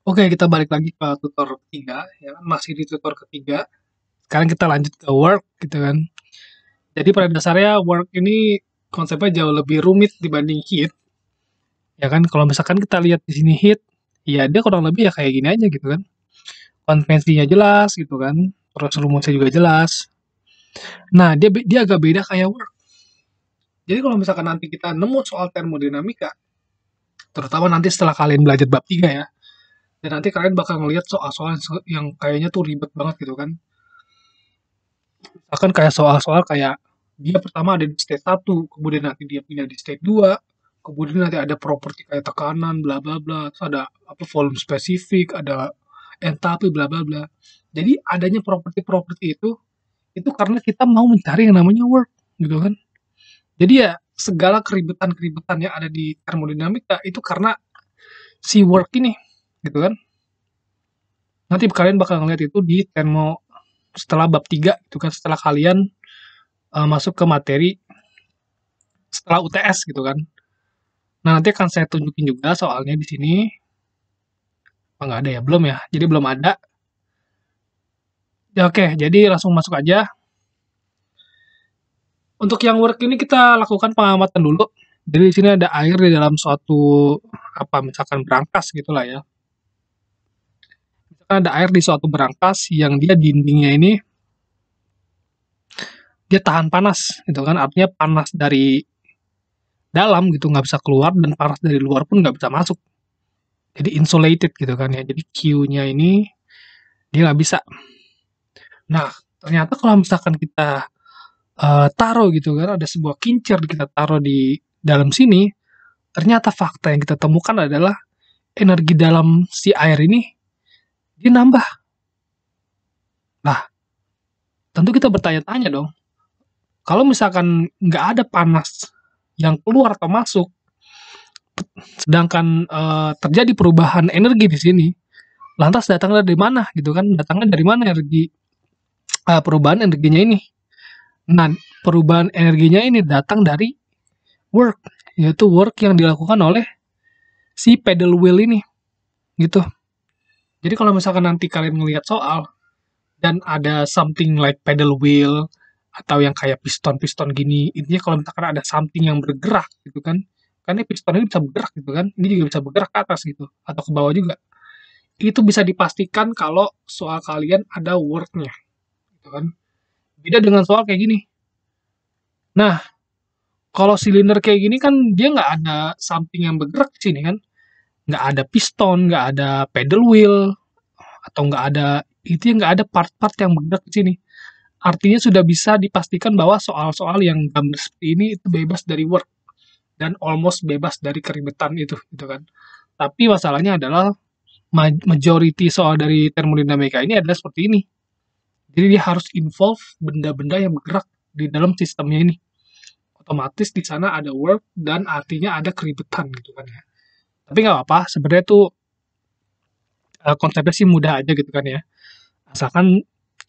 Oke, kita balik lagi ke tutor ketiga, ya kan, masih di tutor ketiga. Sekarang kita lanjut ke work, gitu kan. Jadi pada dasarnya work ini konsepnya jauh lebih rumit dibanding hit, ya kan. Kalau misalkan kita lihat di sini hit, ya dia kurang lebih ya kayak gini aja gitu kan. Konvensinya jelas gitu kan, terus rumusnya juga jelas. Nah, dia agak beda kayak work. Jadi kalau misalkan nanti kita nemu soal termodinamika, terutama nanti setelah kalian belajar bab 3 ya, dan nanti kalian bakal ngelihat soal-soal yang kayaknya tuh ribet banget gitu kan. Bahkan kayak soal-soal kayak dia pertama ada di state 1, kemudian nanti dia pindah di state 2, kemudian nanti ada properti kayak tekanan, bla bla bla, terus ada apa volume spesifik, ada enthalpy, bla bla bla. Jadi adanya properti-properti itu karena kita mau mencari yang namanya work, gitu kan. Jadi ya segala keribetan-keribetan yang ada di termodinamika itu karena si work ini, gitu kan. Nanti kalian bakal ngeliat itu di termo setelah bab 3 itu kan, setelah kalian masuk ke materi setelah UTS gitu kan. Nah, nanti akan saya tunjukin juga soalnya di sini. Oh, nggak ada ya? Belum ya? Jadi belum ada. Ya, oke, jadi langsung masuk aja. Untuk yang work ini kita lakukan pengamatan dulu. Jadi di sini ada air di dalam suatu apa misalkan berangkas gitulah ya. Misalkan ada air di suatu berangkas yang dia dindingnya ini dia tahan panas gitu kan. Artinya panas dari dalam gitu nggak bisa keluar dan panas dari luar pun nggak bisa masuk. Jadi insulated gitu kan ya. Jadi Q-nya ini dia nggak bisa. Nah, ternyata kalau misalkan kita taruh gitu kan, ada sebuah kincir kita taruh di dalam sini, ternyata fakta yang kita temukan adalah energi dalam si air ini dia nambah. Nah, tentu kita bertanya-tanya dong, kalau misalkan nggak ada panas yang keluar atau masuk, sedangkan terjadi perubahan energi di sini, lantas datangnya dari mana gitu kan? Datangnya dari mana energi perubahan energinya ini? Nah, perubahan energinya ini datang dari work, yaitu work yang dilakukan oleh si pedal wheel ini, gitu. Jadi kalau misalkan nanti kalian ngelihat soal dan ada something like pedal wheel atau yang kayak piston-piston gini, intinya kalau misalkan ada something yang bergerak gitu kan ini piston ini bisa bergerak gitu kan, ini juga bisa bergerak ke atas gitu atau ke bawah juga. Itu bisa dipastikan kalau soal kalian ada work-nya, gitu kan. Beda dengan soal kayak gini. Nah, kalau silinder kayak gini kan dia nggak ada something yang bergerak di sini kan, nggak ada piston, nggak ada pedal wheel, atau nggak ada itu yang nggak ada part-part yang bergerak di sini. Artinya sudah bisa dipastikan bahwa soal-soal yang gambar seperti ini itu bebas dari work dan almost bebas dari keribetan itu, gitu kan. Tapi masalahnya adalah majority soal dari termodinamika ini adalah seperti ini. Jadi dia harus involve benda-benda yang bergerak di dalam sistemnya ini. Otomatis di sana ada work dan artinya ada keribetan gitu kan ya. Tapi nggak apa-apa, sebenarnya tuh konsepnya sih mudah aja gitu kan ya. Asalkan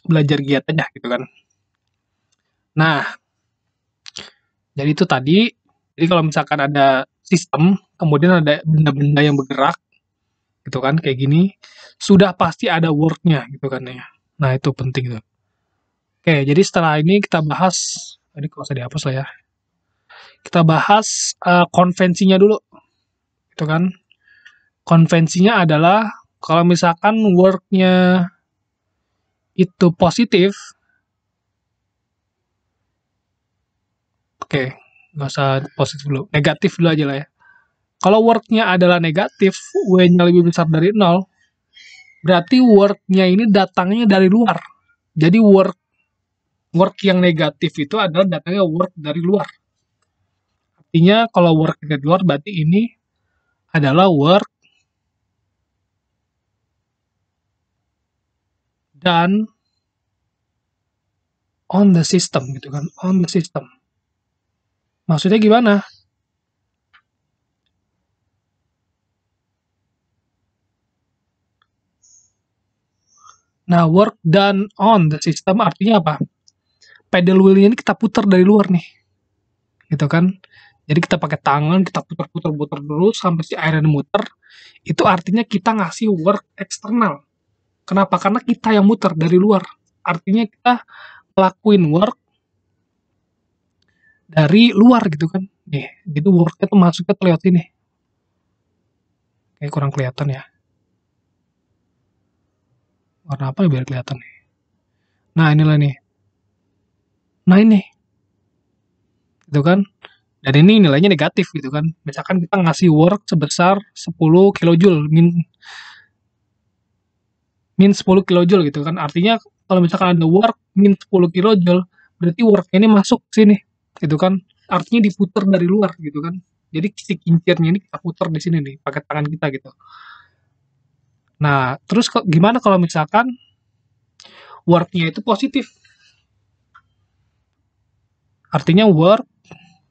belajar giat aja gitu kan. Nah, jadi itu tadi, jadi kalau misalkan ada sistem, kemudian ada benda-benda yang bergerak, gitu kan, kayak gini, sudah pasti ada work-nya, gitu kan ya. Nah, itu penting tuh. Oke, jadi setelah ini kita bahas, tadi kalau usah dihapus lah ya. Kita bahas konvensinya dulu, gitu kan. Konvensinya adalah kalau misalkan work-nya itu positif, oke, nggak usah positif dulu, negatif dulu aja lah ya. Kalau work-nya adalah negatif, W-nya lebih besar dari 0, berarti work-nya ini datangnya dari luar. Jadi work yang negatif itu adalah datangnya work dari luar. Artinya kalau work dari luar berarti ini adalah work dan on the system gitu kan, on the system. Maksudnya gimana? Nah, work done on the system artinya apa? Pedal wheel ini kita putar dari luar nih, gitu kan. Jadi kita pakai tangan, kita putar-putar terus sampai si airnya muter, itu artinya kita ngasih work eksternal. Kenapa? Karena kita yang muter dari luar. Artinya kita ngelakuin work dari luar gitu kan. Nih, gitu worknya tuh masuknya tuh lewat sini. Kayak kurang kelihatan ya. Warna apa ya biar kelihatan nih. Nah, inilah nih. Nah, ini. Gitu kan. Dan ini nilainya negatif gitu kan. Misalkan kita ngasih work sebesar 10 kilojoule, min 10 kilojoule gitu kan. Artinya kalau misalkan ada work min 10 kilojoule, berarti worknya ini masuk sini gitu kan. Artinya diputar dari luar gitu kan. Jadi si kincirnya ini kita putar di sini nih pakai tangan kita gitu. Nah, terus gimana kalau misalkan worknya itu positif? Artinya work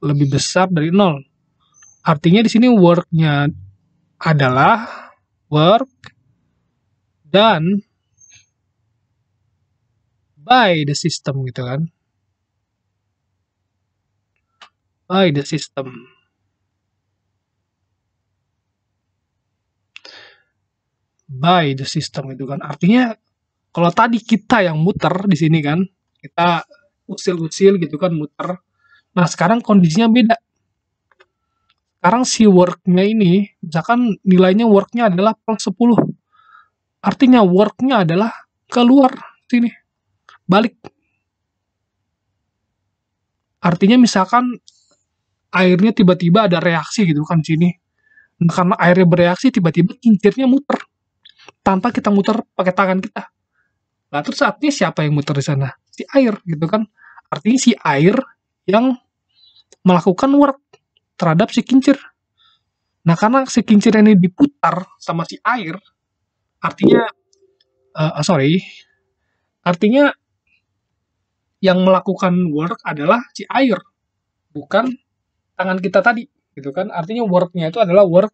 lebih besar dari 0. Artinya di sini worknya adalah work done by the system gitu kan. By the system. By the system itu kan. Artinya kalau tadi kita yang muter di sini kan, kita usil-usil gitu kan muter. Nah, sekarang kondisinya beda. Sekarang si work-nya ini, misalkan nilainya work-nya adalah plus 10. Artinya work-nya adalah keluar sini, balik. Artinya misalkan airnya tiba-tiba ada reaksi gitu kan sini. Nah, karena airnya bereaksi, tiba-tiba kincirnya muter tanpa kita muter pakai tangan kita. Nah, terus artinya siapa yang muter di sana? Si air gitu kan. Artinya si air yang melakukan work terhadap si kincir. Nah, karena si kincir ini diputar sama si air, artinya artinya yang melakukan work adalah si air, bukan tangan kita tadi, gitu kan? Artinya worknya itu adalah work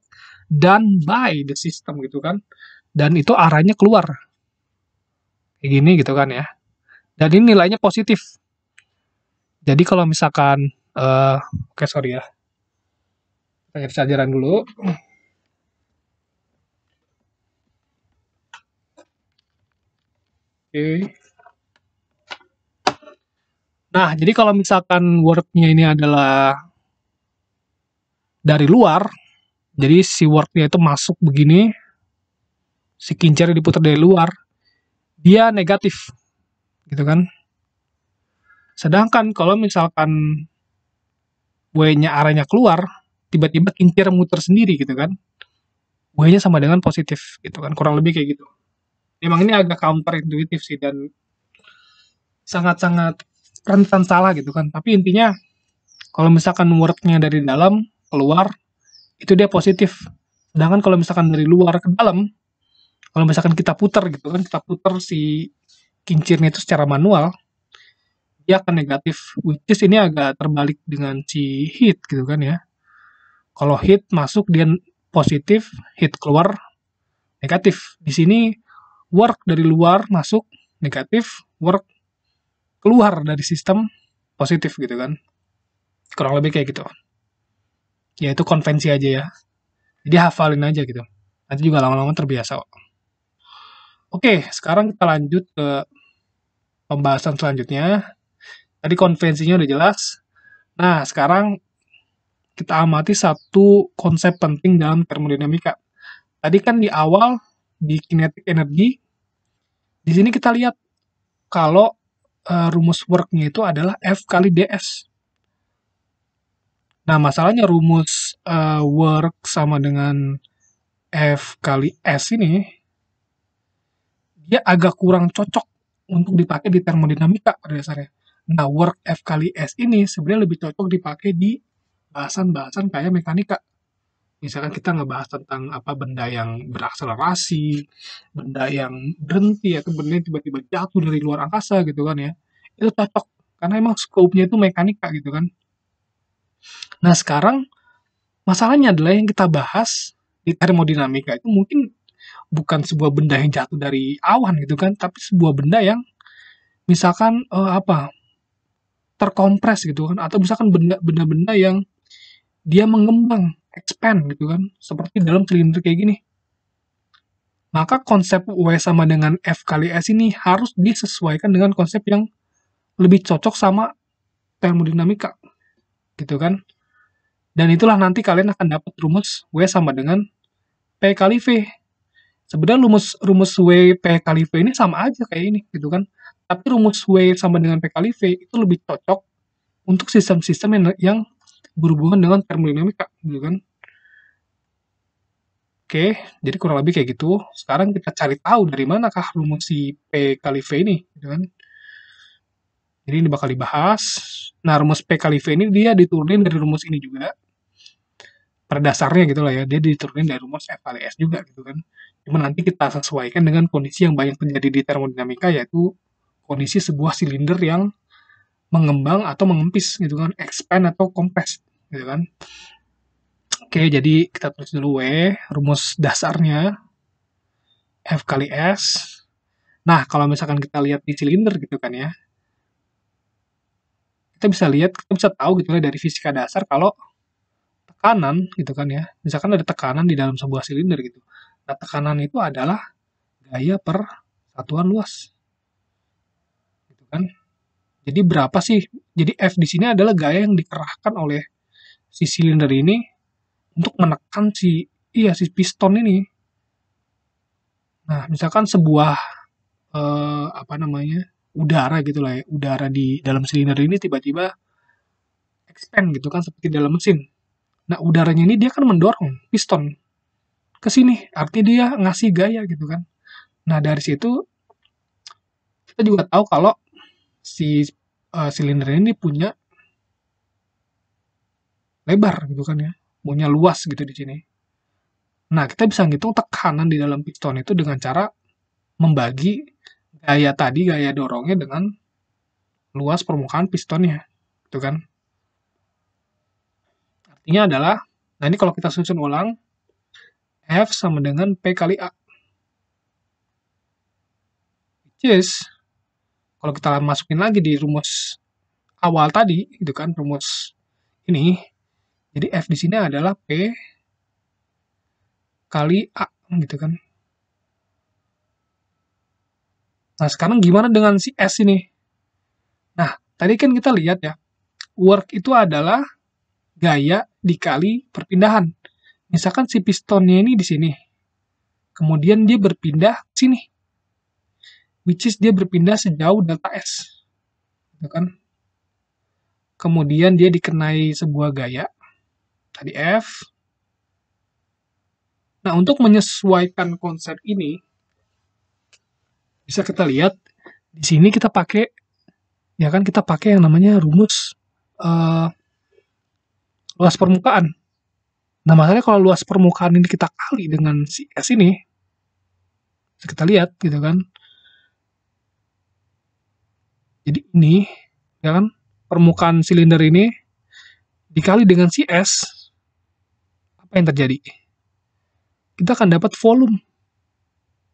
done by the system, gitu kan? Dan itu arahnya keluar, kayak gini, gitu kan ya? Dan ini nilainya positif. Jadi kalau misalkan, oke sorry ya, kita cari chargeran dulu. Oke. Nah, jadi kalau misalkan work-nya ini adalah dari luar, jadi si work-nya itu masuk begini, si kincir diputar dari luar, dia negatif, gitu kan. Sedangkan kalau misalkan W-nya arahnya keluar, tiba-tiba kincir muter sendiri gitu kan, W-nya sama dengan positif gitu kan, kurang lebih kayak gitu. Memang ini agak counter intuitif sih dan sangat-sangat rentan salah gitu kan, tapi intinya kalau misalkan work-nya dari dalam keluar, itu dia positif. Sedangkan kalau misalkan dari luar ke dalam, kalau misalkan kita putar gitu kan, kita putar si kincirnya itu secara manual, dia akan negatif. Which is ini agak terbalik dengan si heat gitu kan ya. Kalau heat masuk dia positif, heat keluar negatif. Di sini work dari luar masuk negatif, work keluar dari sistem positif gitu kan. Kurang lebih kayak gitu. Ya itu konvensi aja ya. Jadi hafalin aja gitu. Nanti juga lama-lama terbiasa. Oke, sekarang kita lanjut ke pembahasan selanjutnya. Tadi konvensinya udah jelas. Nah, sekarang kita amati satu konsep penting dalam termodinamika. Tadi kan di awal di kinetic energy, di sini kita lihat kalau rumus work-nya itu adalah F kali ds. Nah, masalahnya rumus work sama dengan F kali S ini, dia agak kurang cocok untuk dipakai di termodinamika pada dasarnya. Nah, work F kali S ini sebenarnya lebih cocok dipakai di bahasan-bahasan kayak mekanika. Misalkan kita ngebahas tentang apa benda yang berakselerasi, benda yang berhenti, atau benda yang tiba-tiba jatuh dari luar angkasa gitu kan ya. Itu cocok, karena emang scope-nya itu mekanika gitu kan. Nah sekarang, masalahnya adalah yang kita bahas di termodinamika itu mungkin bukan sebuah benda yang jatuh dari awan gitu kan, tapi sebuah benda yang misalkan terkompres gitu kan, atau misalkan benda-benda yang dia mengembang, expand gitu kan, seperti dalam silinder kayak gini. Maka konsep W sama dengan F kali S ini harus disesuaikan dengan konsep yang lebih cocok sama termodinamika, gitu kan. Dan itulah nanti kalian akan dapat rumus W sama dengan P kali V. Sebenarnya rumus W P kali V ini sama aja kayak ini, gitu kan. Tapi rumus W sama dengan P kali V itu lebih cocok untuk sistem-sistem yang berhubungan dengan termodinamika, gitu kan. Oke, jadi kurang lebih kayak gitu. Sekarang kita cari tahu dari manakah rumus si P kali V ini, gitu kan. Jadi ini bakal dibahas. Nah, rumus P kali V ini dia diturunin dari rumus ini juga. Pada dasarnya gitu lah ya, dia diturunin dari rumus F kali S juga gitu kan. Cuma nanti kita sesuaikan dengan kondisi yang banyak terjadi di termodinamika, yaitu kondisi sebuah silinder yang mengembang atau mengempis gitu kan, expand atau compress gitu kan. Oke, jadi kita tulis dulu W, rumus dasarnya F kali S. Nah, kalau misalkan kita lihat di silinder gitu kan ya, kita bisa tahu gitu ya dari fisika dasar kalau tekanan gitu kan ya, misalkan ada tekanan di dalam sebuah silinder gitu. Nah, tekanan itu adalah gaya per satuan luas. Gitu kan. Jadi berapa sih? Jadi F di sini adalah gaya yang dikerahkan oleh si silinder ini untuk menekan si piston ini. Nah, misalkan sebuah udara gitu lah ya, udara di dalam silinder ini tiba-tiba expand gitu kan seperti dalam mesin. Nah, udaranya ini dia kan mendorong piston ke sini, artinya dia ngasih gaya gitu kan. Nah, dari situ kita juga tahu kalau si silinder ini punya lebar gitu kan ya, punya luas gitu di sini. Nah, kita bisa ngitung tekanan di dalam piston itu dengan cara membagi gaya dorongnya dengan luas permukaan pistonnya, gitu kan. Artinya adalah, nah ini kalau kita susun ulang, F sama dengan P kali A. Which is, kalau kita masukin lagi di rumus awal tadi, gitu kan, rumus ini, jadi F di sini adalah P kali A, gitu kan. Nah, sekarang gimana dengan si S ini? Nah, tadi kan kita lihat ya, work itu adalah gaya dikali perpindahan. Misalkan si pistonnya ini di sini, kemudian dia berpindah ke sini, which is dia berpindah sejauh delta S, gitu kan? Kemudian dia dikenai sebuah gaya, tadi F. Nah, untuk menyesuaikan konsep ini, bisa kita lihat di sini kita pakai, ya kan kita pakai yang namanya rumus luas permukaan. Nah, masalahnya kalau luas permukaan ini kita kali dengan si S ini, bisa kita lihat gitu kan. Jadi ini, ya kan, permukaan silinder ini dikali dengan si S, apa yang terjadi? Kita akan dapat volume.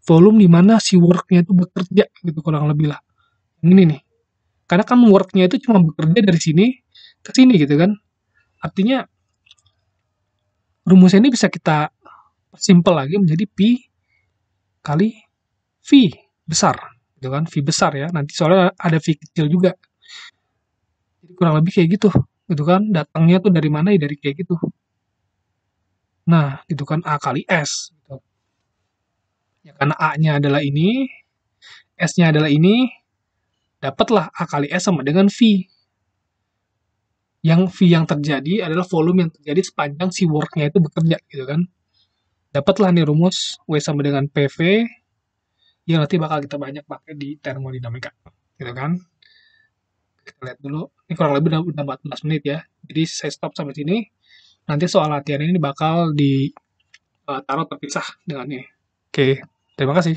Volume di mana si work-nya itu bekerja gitu kurang lebih lah. Ini nih. Karena kan work-nya itu cuma bekerja dari sini ke sini gitu kan. Artinya rumusnya ini bisa kita simple lagi menjadi P kali V besar gitu kan. V besar ya. Nanti soalnya ada V kecil juga. Jadi kurang lebih kayak gitu kan. Datangnya tuh dari mana ya, dari kayak gitu. Nah, gitu kan A kali S gitu. Ya karena A-nya adalah ini, S-nya adalah ini, dapatlah A kali S sama dengan V. Yang V yang terjadi adalah volume yang terjadi sepanjang si work-nya itu bekerja gitu kan. Dapatlah nih rumus W sama dengan PV yang nanti bakal kita banyak pakai di termodinamika gitu kan. Kita lihat dulu, ini kurang lebih udah 14 menit ya. Jadi saya stop sampai sini. Nanti soal latihan ini bakal ditaruh terpisah dengan ini. Oke, terima kasih.